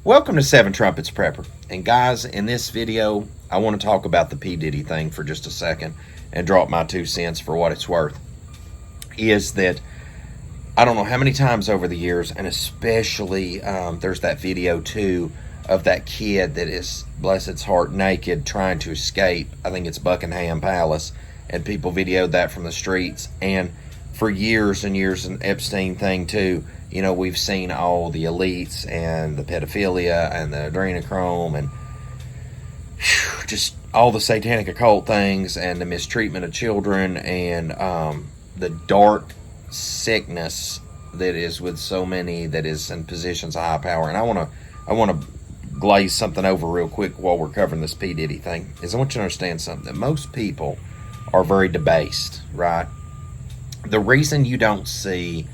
Welcome to Seven Trumpets Prepper. And guys, in this video, I want to talk about the P Diddy thing for just a second and drop my 2 cents for what it's worth. Is that I don't know how many times over the years, and especially there's that video too of that kid that is, bless its heart, naked trying to escape. I think it's Buckingham Palace, and people videoed that from the streets. And for years and years, an Epstein thing too. You know, we've seen all the elites and the pedophilia and the adrenochrome and just all the satanic occult things and the mistreatment of children and the dark sickness that is with so many that is in positions of high power. And I want to glaze something over real quick while we're covering this P Diddy thing. Is I want you to understand something, that most people are very debased, right? The reason you don't see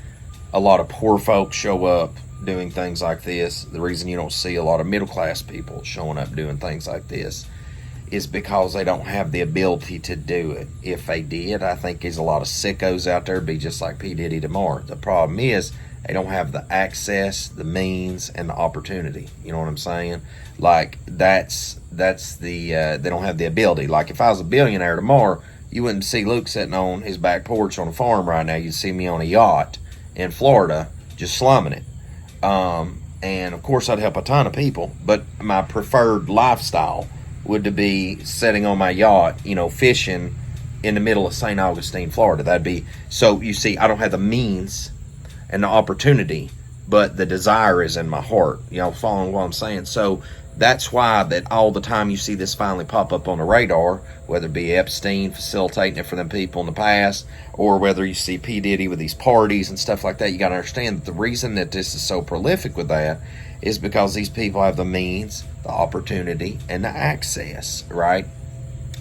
a lot of poor folks show up doing things like this, the reason you don't see a lot of middle class people showing up doing things like this, is because they don't have the ability to do it. If they did, I think there's a lot of sickos out there be just like P Diddy tomorrow. The problem is they don't have the access, the means, and the opportunity. You know what I'm saying? Like that's the they don't have the ability. Like if I was a billionaire tomorrow, you wouldn't see Luke sitting on his back porch on a farm right now. You'd see me on a yacht in Florida just slumming it. And of course I'd help a ton of people, but my preferred lifestyle would to be sitting on my yacht, you know, fishing in the middle of St. Augustine, Florida. That'd be, so you see, I don't have the means and the opportunity, but the desire is in my heart. You know, following what I'm saying? So that's why that all the time you see this finally pop up on the radar, whether it be Epstein facilitating it for them people in the past, or whether you see P Diddy with these parties and stuff like that. You got to understand that the reason that this is so prolific with that is because these people have the means, the opportunity, and the access, right?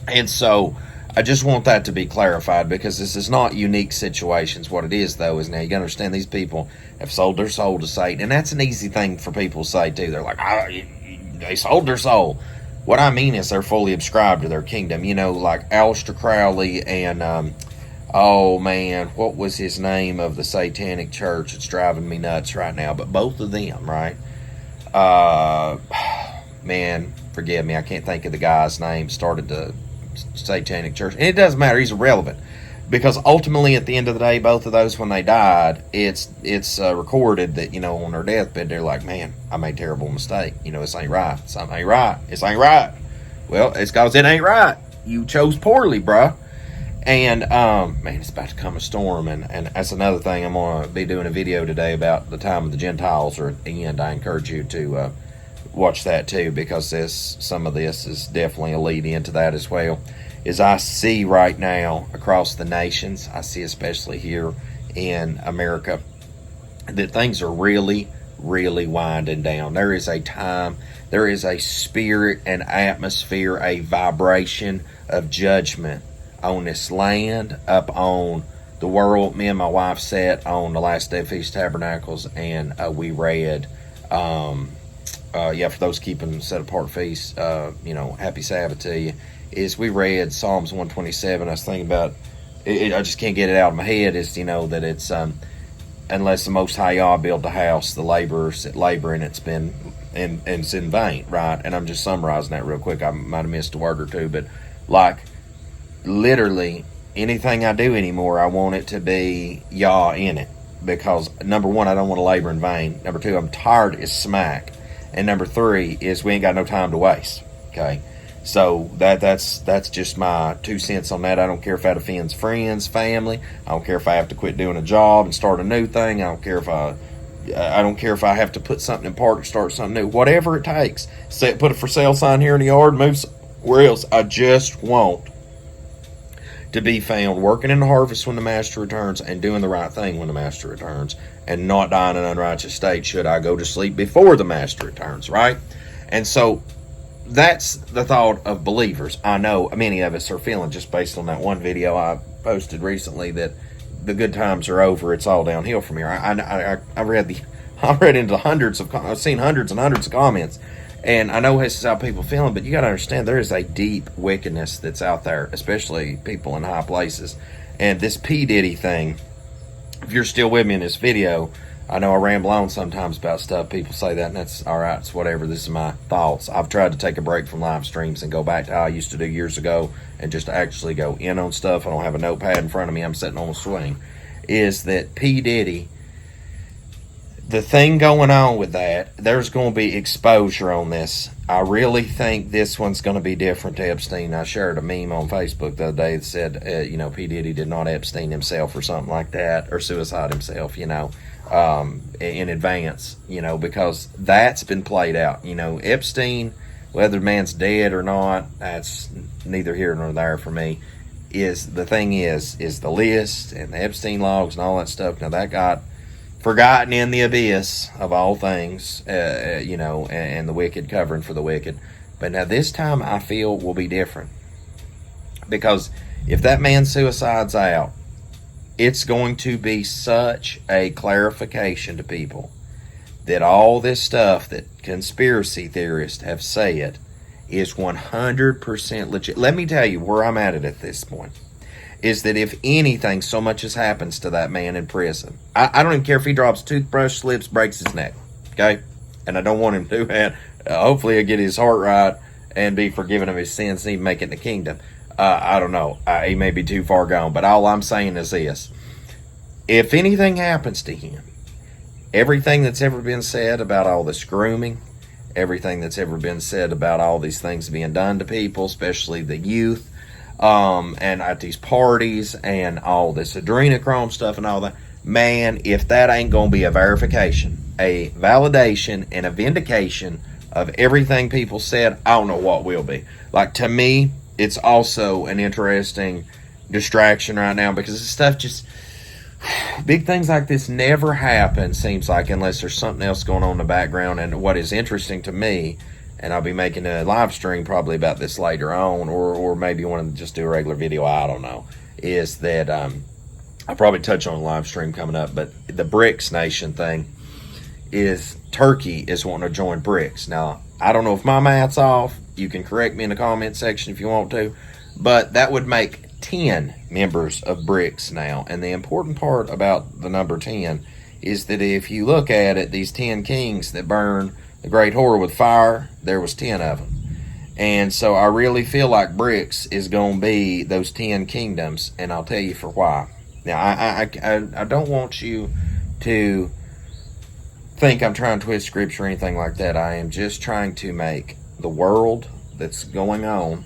And so I just want that to be clarified, because this is not unique situations. What it is, though, is now you got to understand these people have sold their soul to Satan. And that's an easy thing for people to say, too. They're like, they sold their soul. What I mean is they're fully subscribed to their kingdom. You know, like Aleister Crowley and, oh, man, what was his name of the satanic church? It's driving me nuts right now. But both of them, right? Man, forgive me. I can't think of the guy's name. Started the satanic church. And it doesn't matter. He's irrelevant. Because ultimately, at the end of the day, both of those, when they died, it's recorded that, you know, on their deathbed, they're like, man, I made a terrible mistake. You know, this ain't right. Something ain't right. This ain't right. Well, it's because it ain't right. You chose poorly, bruh. And, man, it's about to come a storm. And that's another thing. I'm going to be doing a video today about the time of the Gentiles are at the end. I encourage you to watch that too, because some of this is definitely a lead into that as well. Is I see right now across the nations, I see especially here in America, that things are really, really winding down. There is a time, there is a spirit, an atmosphere, a vibration of judgment on this land, up on the world. Me and my wife sat on the last day of Feast of Tabernacles, and we read, for those keeping set apart feasts, you know, happy Sabbath to you. Is we read Psalms 127. I was thinking about it, I just can't get it out of my head. Is, you know, that it's unless the Most High Yah build the house, the laborers that labor in it's been and it's in vain, right? And I'm just summarizing that real quick. I might have missed a word or two, but like literally anything I do anymore, I want it to be Yah in it, because number one, I don't want to labor in vain. Number two, I'm tired as smack, and number three is we ain't got no time to waste. Okay. So that's just my 2 cents on that. I don't care if that offends friends, family. I don't care if I have to quit doing a job and start a new thing. I don't care if I have to put something in park or start something new. Whatever it takes. Put a for sale sign here in the yard, move somewhere else. I just want to be found working in the harvest when the master returns, and doing the right thing when the master returns, and not dying in unrighteous state should I go to sleep before the master returns, right? And so that's the thought of believers. I know many of us are feeling, just based on that one video I posted recently, that the good times are over. It's all downhill from here. I read into hundreds of, I've seen hundreds and hundreds of comments, and I know this is how people feeling. But you got to understand, there is a deep wickedness that's out there, especially people in high places. And this P Diddy thing, if you're still with me in this video, I know I ramble on sometimes about stuff. People say that, and that's all right. It's whatever. This is my thoughts. I've tried to take a break from live streams and go back to how I used to do years ago and just actually go in on stuff. I don't have a notepad in front of me. I'm sitting on a swing. Is that P Diddy, the thing going on with that, there's going to be exposure on this. I really think this one's going to be different to Epstein. I shared a meme on Facebook the other day that said, P Diddy did not Epstein himself or something like that, or suicide himself, in advance, because that's been played out. Epstein, whether the man's dead or not, that's neither here nor there for me. Is the the list and the Epstein logs and all that stuff. Now that got forgotten in the abyss of all things, and the wicked covering for the wicked. But now this time I feel will be different, because if that man's suicide's out, it's going to be such a clarification to people that all this stuff that conspiracy theorists have said is 100% legit. Let me tell you where I'm at this point. Is that if anything so much as happens to that man in prison, I don't even care if he drops toothbrush, slips, breaks his neck, okay? And I don't want him to do that. Hopefully he'll get his heart right and be forgiven of his sins and even make it in the kingdom. I don't know. He may be too far gone, but all I'm saying is this. If anything happens to him, everything that's ever been said about all this grooming, everything that's ever been said about all these things being done to people, especially the youth, and at these parties and all this adrenochrome stuff and all that, man, if that ain't going to be a verification, a validation, and a vindication of everything people said, I don't know what will be. Like, to me, it's also an interesting distraction right now, because this stuff just, big things like this never happen, seems like, unless there's something else going on in the background. And what is interesting to me, and I'll be making a live stream probably about this later on, or maybe want to just do a regular video, I don't know, is that I'll probably touch on a live stream coming up, but the BRICS nation thing is Turkey is wanting to join BRICS. Now, I don't know if my math's off. You can correct me in the comment section if you want to, but that would make 10 members of BRICS now. And the important part about the number 10 is that if you look at it, these 10 kings that burned the great whore with fire, there was 10 of them. And so I really feel like BRICS is going to be those 10 kingdoms, and I'll tell you for why. Now, I don't want you to think I'm trying to twist scripture or anything like that. I am just trying to make the world that's going on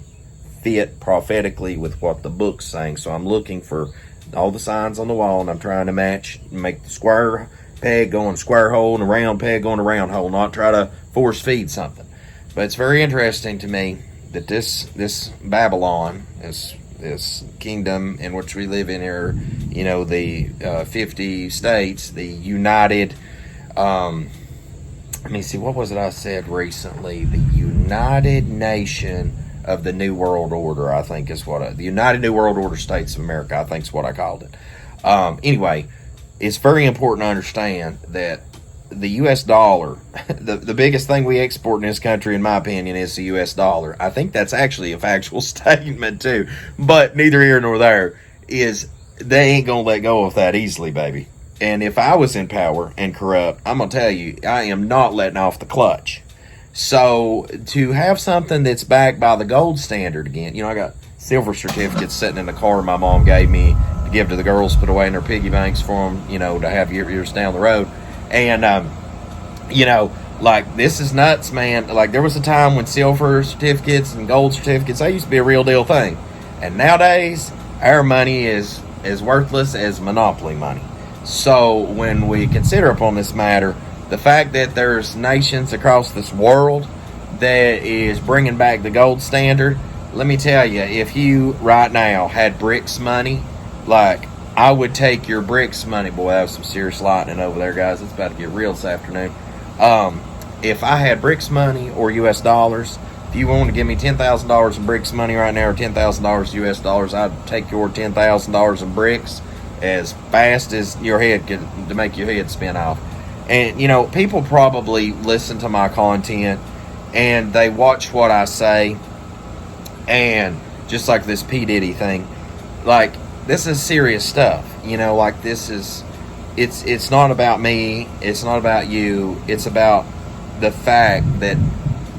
fit prophetically with what the book's saying. So I'm looking for all the signs on the wall, and I'm trying to make the square peg go in a square hole and a round peg go in a round hole, not try to force feed something. But it's very interesting to me that this Babylon, this kingdom in which we live in here, the 50 states, the United, let me see, what was it I said recently? The United Nation of the New World Order, I think is what the United New World Order States of America, I think is what I called it. Anyway, it's very important to understand that the U.S. dollar, the biggest thing we export in this country, in my opinion, is the U.S. dollar. I think that's actually a factual statement too, but neither here nor there. Is they ain't gonna let go of that easily, baby. And if I was in power and corrupt, I'm gonna tell you, I am not letting off the clutch. So to have something that's backed by the gold standard again, I got silver certificates sitting in the car my mom gave me to give to the girls, put away in their piggy banks for them, to have years down the road. And, like, this is nuts, man. Like, there was a time when silver certificates and gold certificates, they used to be a real deal thing. And nowadays, our money is as worthless as monopoly money. So when we consider upon this matter, the fact that there's nations across this world that is bringing back the gold standard, let me tell you, if you right now had BRICS money, like, I would take your BRICS money. Boy, that was some serious lightning over there, guys. It's about to get real this afternoon. If I had BRICS money or U.S. dollars, if you want to give me $10,000 in BRICS money right now or $10,000 U.S. dollars, I'd take your $10,000 in BRICS as fast as your head could, to make your head spin off. And, people probably listen to my content and they watch what I say, and just like this P Diddy thing, like, this is serious stuff, like this is it's not about me. It's not about you. It's about the fact that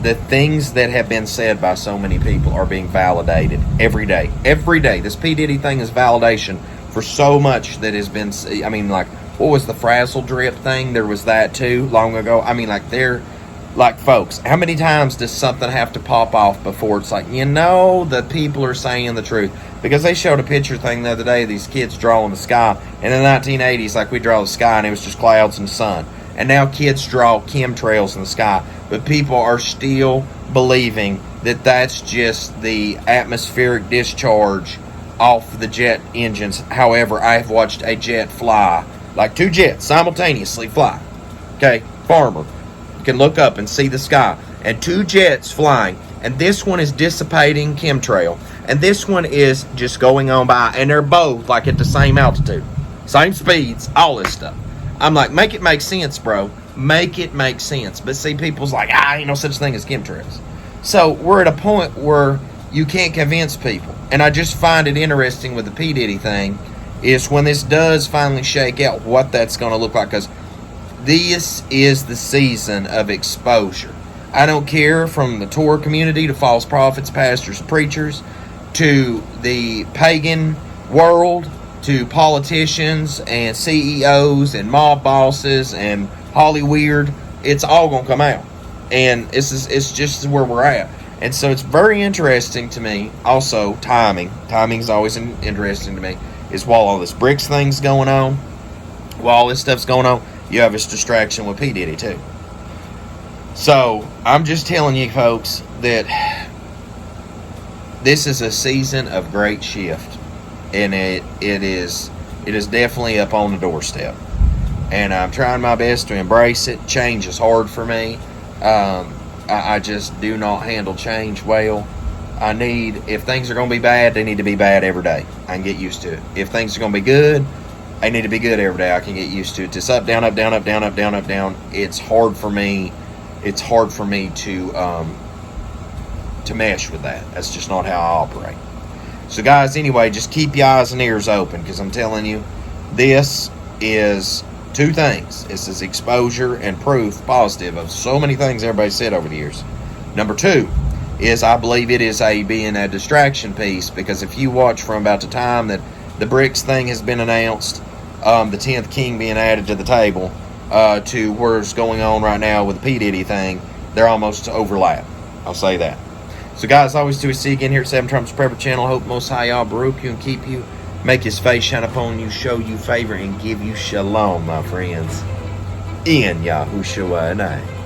the things that have been said by so many people are being validated every day. Every day. This P Diddy thing is validation for so much that has been. I mean, like, what was the frazzle drip thing? There was that too long ago. I mean, like, folks, how many times does something have to pop off before it's like, the people are saying the truth? Because they showed a picture thing the other day of these kids drawing the sky. And in the 1980s, like, we draw the sky and it was just clouds and sun. And now kids draw chemtrails in the sky. But people are still believing that that's just the atmospheric discharge off the jet engines. However, I have watched a jet fly, like 2 jets simultaneously fly. Okay, farmer. You can look up and see the sky. And 2 jets flying. And this one is dissipating chemtrail. And this one is just going on by. And they're both like at the same altitude. Same speeds, all this stuff. I'm like, make it make sense, bro. Make it make sense. But see, people's like, ain't no such thing as chemtrails. So we're at a point where you can't convince people. And I just find it interesting with the P Diddy thing is when this does finally shake out what that's going to look like. Because this is the season of exposure. I don't care from the Torah community to false prophets, pastors, preachers, to the pagan world, to politicians and CEOs and mob bosses and Hollyweird. It's all going to come out. And it's just where we're at. And so it's very interesting to me. Also, timing. Timing is always interesting to me. Is while all this BRICS thing's going on, while all this stuff's going on, you have this distraction with P Diddy too. So I'm just telling you folks that this is a season of great shift. And it is definitely up on the doorstep. And I'm trying my best to embrace it. Change is hard for me. I just do not handle change well. If things are going to be bad, they need to be bad every day. I can get used to it. If things are going to be good, they need to be good every day. I can get used to it. It's up, down, up, down, up, down, up, down, up, down. It's hard for me. It's hard for me to mesh with that. That's just not how I operate. So guys, anyway, just keep your eyes and ears open, because I'm telling you, this is 2 things. This is exposure and proof positive of so many things everybody said over the years. Number 2 is I believe it is being a distraction piece, because if you watch from about the time that the BRICS thing has been announced, the 10th king being added to the table, to where's going on right now with the P Diddy thing, they're almost overlap. I'll say that. So guys, always do see you again here at 7 Trump's Prepper Channel. Hope Most High Yah Baruch you and keep you, make his face shine upon you, show you favor, and give you shalom, my friends. In Yahushua name.